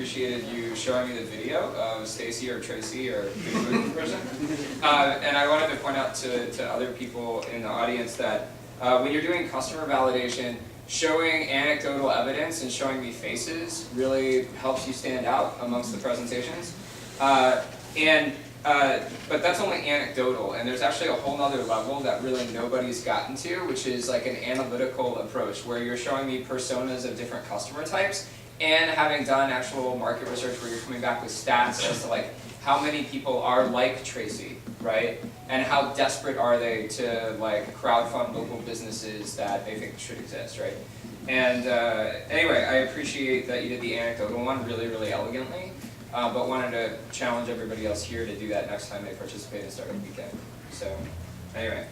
appreciated you showing me the video of Stacy or Tracy or the person. And I wanted to point out to other people in the audience that when you're doing customer validation, showing anecdotal evidence and showing me faces really helps you stand out amongst the presentations. But that's only anecdotal, and there's actually a whole nother level that really nobody's gotten to, which is like an analytical approach, where you're showing me personas of different customer types, and having done actual market research where you're coming back with stats as to like how many people are like Tracy, right? And how desperate are they to like crowdfund local businesses that they think should exist, right? And anyway, I appreciate that you did the anecdotal one really, really elegantly. But wanted to challenge everybody else here to do that next time they participate in Startup Weekend. So, anyway,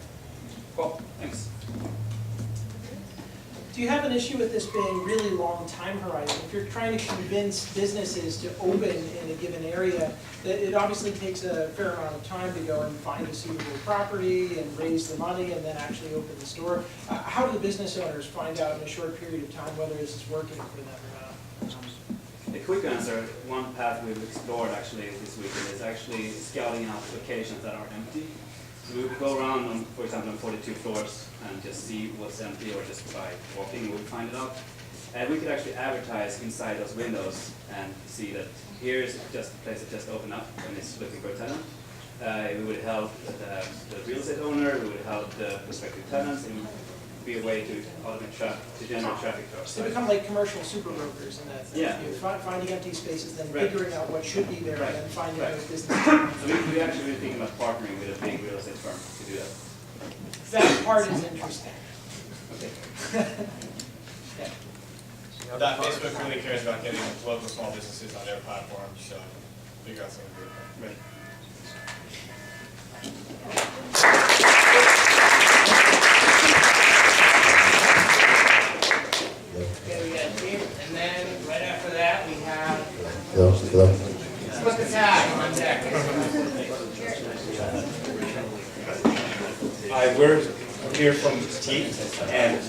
cool, thanks. Do you have an issue with this being really long time horizon? If you're trying to convince businesses to open in a given area, it obviously takes a fair amount of time to go and find a suitable property and raise the money and then actually open the store. How do the business owners find out in a short period of time whether this is working for them or not? A quick answer, one path we've explored actually this weekend is actually scouting out locations that are empty. So we would go around, on, for example, on 42 floors and just see what's empty, or just by walking we would find it out. And we could actually advertise inside those windows and see that here's just a place that just opened up and it's looking for a tenant. We would help the real estate owner, we would help the prospective tenants, and be a way to automate traffic, to generate traffic to our So site. they become like commercial super brokers in that sense. Yeah. You're finding empty spaces, then Right. figuring out what should be there, Right. and then finding Right. those businesses. So we actually were thinking about partnering with a big real estate firm to do that. That part is interesting. Okay. Yeah. That Facebook really cares about getting local small businesses on their platform, so figure out something good. Right. Okay, we got David, and then right after that, we have Hello. Split the Tag on deck. Hi, we're here from Teat, and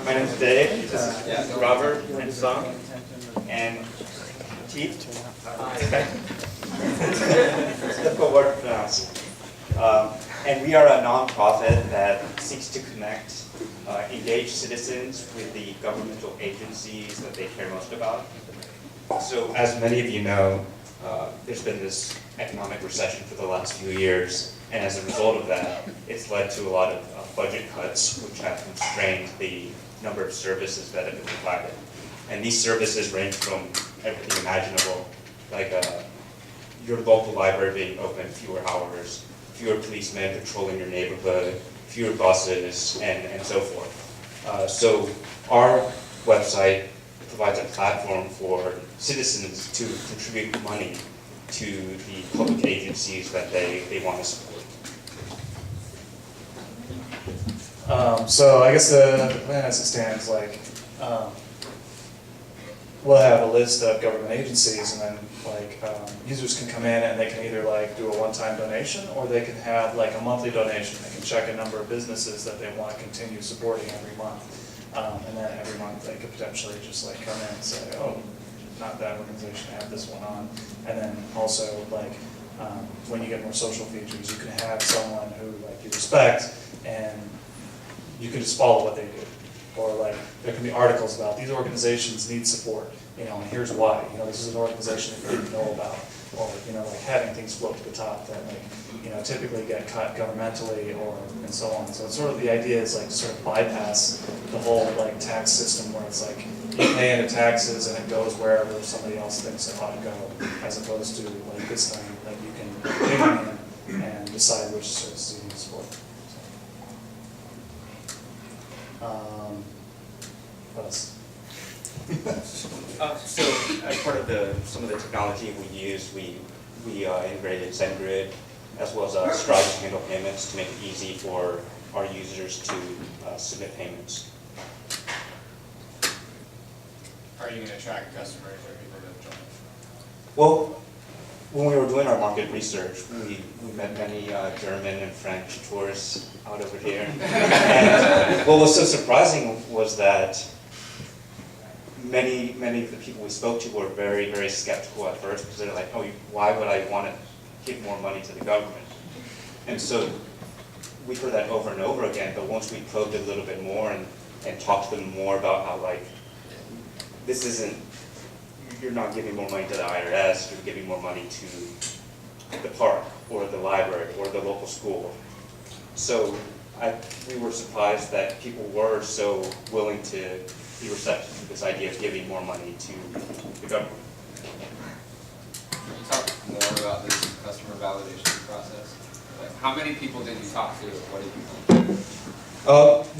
my name's Dave, this is Robert and Sung, and Teat. Difficult word to pronounce. And we are a nonprofit that seeks to connect engaged citizens with the governmental agencies that they care most about. So as many of you know, there's been this economic recession for the last few years, and as a result of that, it's led to a lot of budget cuts, which have constrained the number of services that have been provided. And these services range from everything imaginable, like your local library being open fewer hours, fewer policemen patrolling your neighborhood, fewer buses, and so forth. So our website provides a platform for citizens to contribute money to the public agencies that they want to support. So I guess the plan as it stands, like, we'll have a list of government agencies, and then users can come in and they can either like do a one-time donation, or they can have like a monthly donation. They can check a number of businesses that they want to continue supporting every month. And then every month they could potentially just like come in and say, oh, not that organization, I have this one on. And then also like when you get more social features, you can have someone who like you respect, and you can just follow what they do. Or like there can be articles about these organizations need support, and here's why. This is an organization that you didn't know about. Or like having things float to the top that like typically get cut governmentally and so on. So it's sort of the idea is like to sort of bypass the whole like tax system where it's like you pay into taxes and it goes wherever somebody else thinks it ought to go, as opposed to like this thing like you can dig in and decide which services you need to support. What else? So as part of some of the technology we use, we integrated SendGrid as well as Stripe to handle payments to make it easy for our users to submit payments. How are you going to attract customers or people to join? Well, when we were doing our market research, we met many German and French tourists out over here. And what was so surprising was that many of the people we spoke to were very, very skeptical at first, because they're like, oh, why would I want to give more money to the government? And so we heard that over and over again, but once we probed a little bit more and talked to them more about how, like, this isn't, you're not giving more money to the IRS, you're giving more money to the park, or the library, or the local school. So we were surprised that people were so willing to be receptive to this idea of giving more money to the government. Can you talk more about this customer validation process? Like, how many people did you talk to? What did you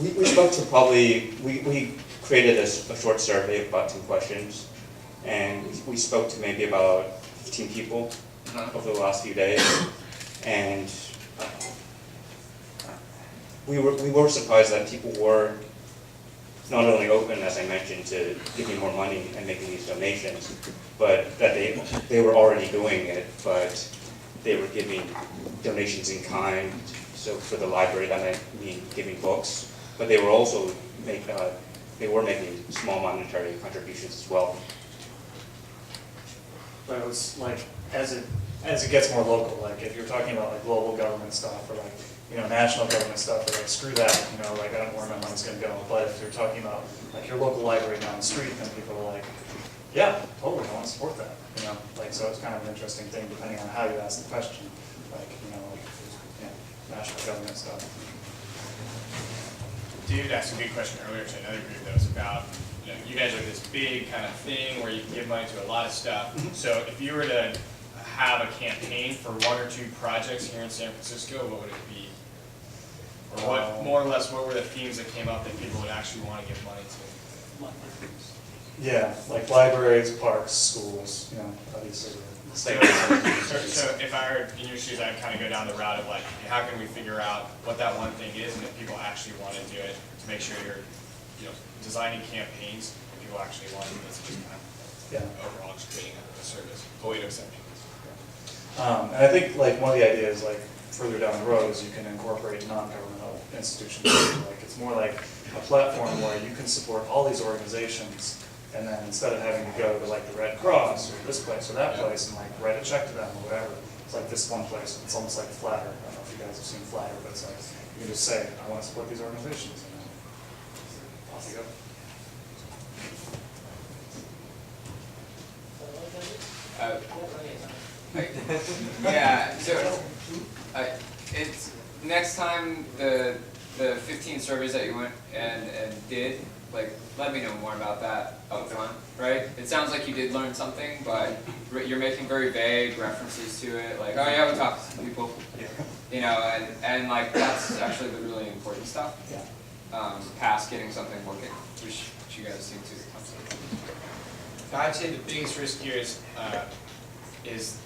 think? We spoke to probably, we created a short survey of about 2 questions, and we spoke to maybe about 15 people over the last few days, and we were surprised that people were not only open, as I mentioned, to giving more money and making these donations, but that they were already doing it, but they were giving donations in kind. So for the library, that might mean giving books, but they were also making small monetary contributions as well. But it was like, as it gets more local, like if you're talking about like global government stuff or like, you know, national government stuff, or like screw that, you know, like I don't know where my money's gonna go. But if you're talking about like your local library down the street, then people are like, yeah, totally, I want to support that, you know. Like, so it's kind of an interesting thing depending on how you ask the question, like, you know, like, national government stuff. David asked a good question earlier to another group that was about, you know, you guys are this big kind of thing where you can give money to a lot of stuff. So if you were to have a campaign for 1 or 2 projects here in San Francisco, what would it be? Or what, more or less, what were the themes that came up that people would actually want to give money to? Yeah, like libraries, parks, schools, you know, obviously. So if I were in your shoes, I'd kind of go down the route of like, how can we figure out what that one thing is, and if people actually want to do it, to make sure you're, you know, designing campaigns that people actually want to do. It's just kind of overall just creating a service, a way to accept people. And I think like one of the ideas like further down the road is you can incorporate non-governmental institutions. Like it's more like a platform where you can support all these organizations, and then instead of having to go to like the Red Cross or this place or that place and like write a check to them or whatever, it's like this one place. It's almost like Flatter. I don't know if you guys have seen Flatter, but it's like you can just say, I want to support these organizations, and then off you go. Yeah, so it's next time the 15 surveys that you went and did, like, let me know more about that up front, right? It sounds like you did learn something, but you're making very vague references to it, like, oh, you haven't talked to people, you know, and like, that's actually the really important stuff, past getting something working, which you guys seem to. I'd say the biggest risk here is that it's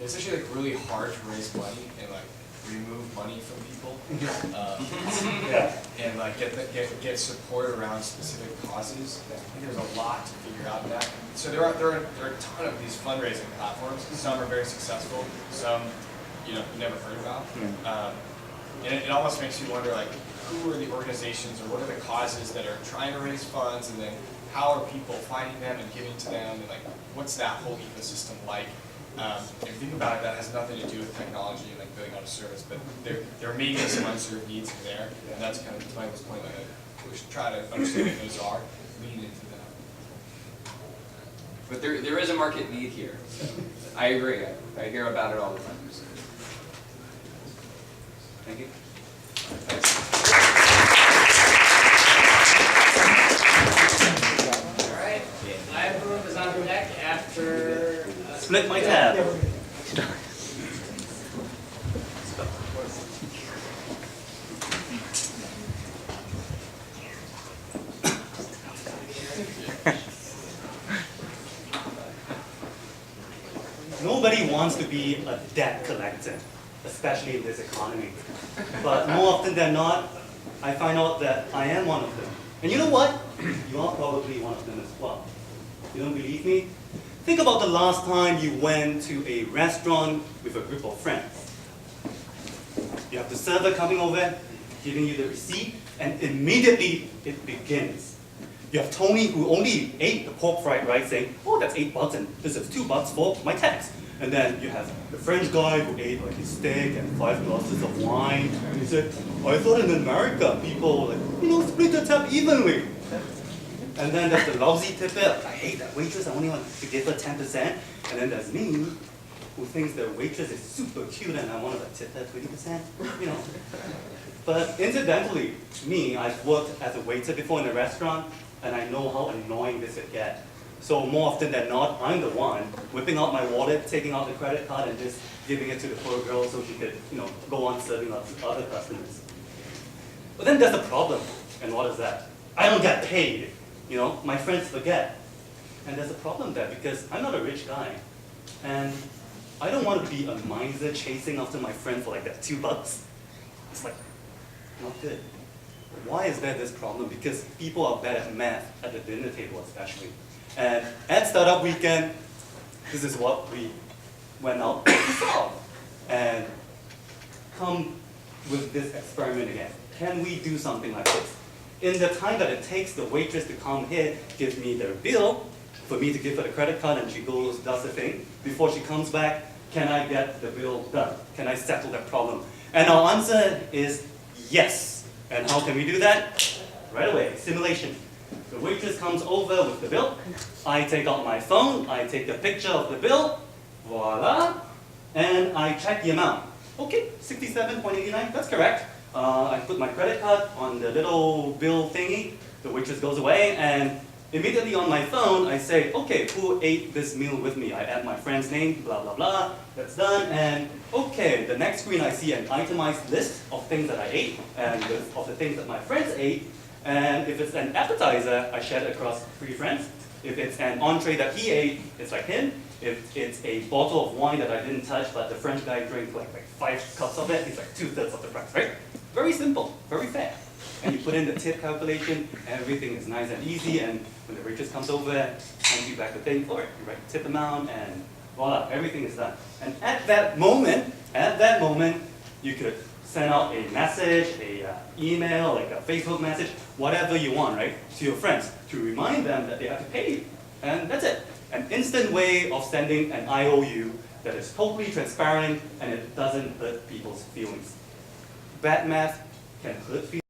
actually like really hard to raise money and like remove money from people, and like get support around specific causes. I think there's a lot to figure out in that. So there are a ton of these fundraising platforms. Some are very successful. Some, you know, you never heard about. And it almost makes you wonder, like, who are the organizations or what are the causes that are trying to raise funds, and then how are people finding them and giving to them, and like what's that whole ecosystem like? If you think about it, that has nothing to do with technology and like building out a service, but there may be some unserved needs in there, and that's kind of Michael's point. Like, we should try to understand what those are, lean into them. But there is a market need here. So I agree. I hear about it all the time. So. Thank you. All right, live group is on deck after. Split my tab. Nobody wants to be a debt collector, especially in this economy. But more often than not, I find out that I am one of them. And you know what? You are probably one of them as well. You don't believe me? Think about the last time you went to a restaurant with a group of friends. You have the server coming over, giving you the receipt, and immediately it begins. You have Tony who only ate the pork fried rice saying, oh, that's $8 and this is $2 for my tax. And then you have the French guy who ate like his steak and 5 glasses of wine. And he said, I thought in America people like, split the tab evenly. And then there's the lousy tipper. I hate that waitress, I only want to give her 10%. And then there's me, who thinks the waitress is super cute and I want to tip her 20%, But incidentally, me, I've worked as a waiter before in a restaurant, and I know how annoying this could get. So more often than not, I'm the one whipping out my wallet, taking out the credit card, and just giving it to the poor girl so she could, go on serving other customers. But then there's a problem, and what is that? I don't get paid. My friends forget. And there's a problem there because I'm not a rich guy, and I don't want to be a miser chasing after my friend for like that $2. It's like not good. Why is there this problem? Because people are bad at math at the dinner table especially. And at Startup Weekend, this is what we went out to solve. And come with this experiment again. Can we do something like this? In the time that it takes the waitress to come here, give me their bill, for me to give her the credit card and she goes, does the thing, before she comes back, can I get the bill done? Can I settle that problem? And our answer is yes. And how can we do that? Right away, simulation. The waitress comes over with the bill. I take out my phone, I take a picture of the bill, voila, and I check the amount. Okay, 67.89, that's correct. I put my credit card on the little bill thingy, the waitress goes away, and immediately on my phone, I say, okay, who ate this meal with me? I add my friend's name, blah, blah, blah, that's done, and okay, the next screen I see an itemized list of things that I ate, and of the things that my friends ate, and if it's an appetizer, I share it across 3 friends. If it's an entree that he ate, it's like him. If it's a bottle of wine that I didn't touch, but the French guy drank like 5 cups of it, it's like 2/3 of the price, right? Very simple, very fair. And you put in the tip calculation, everything is nice and easy, and when the waitress comes over, hands you back the thing for it, you write the tip amount, and voila, everything is done. And at that moment, you could send out a message, a email, like a Facebook message, whatever you want, right, to your friends, to remind them that they have to pay you. And that's it. An instant way of sending an IOU that is totally transparent and it doesn't hurt people's feelings. Bad math can hurt feelings.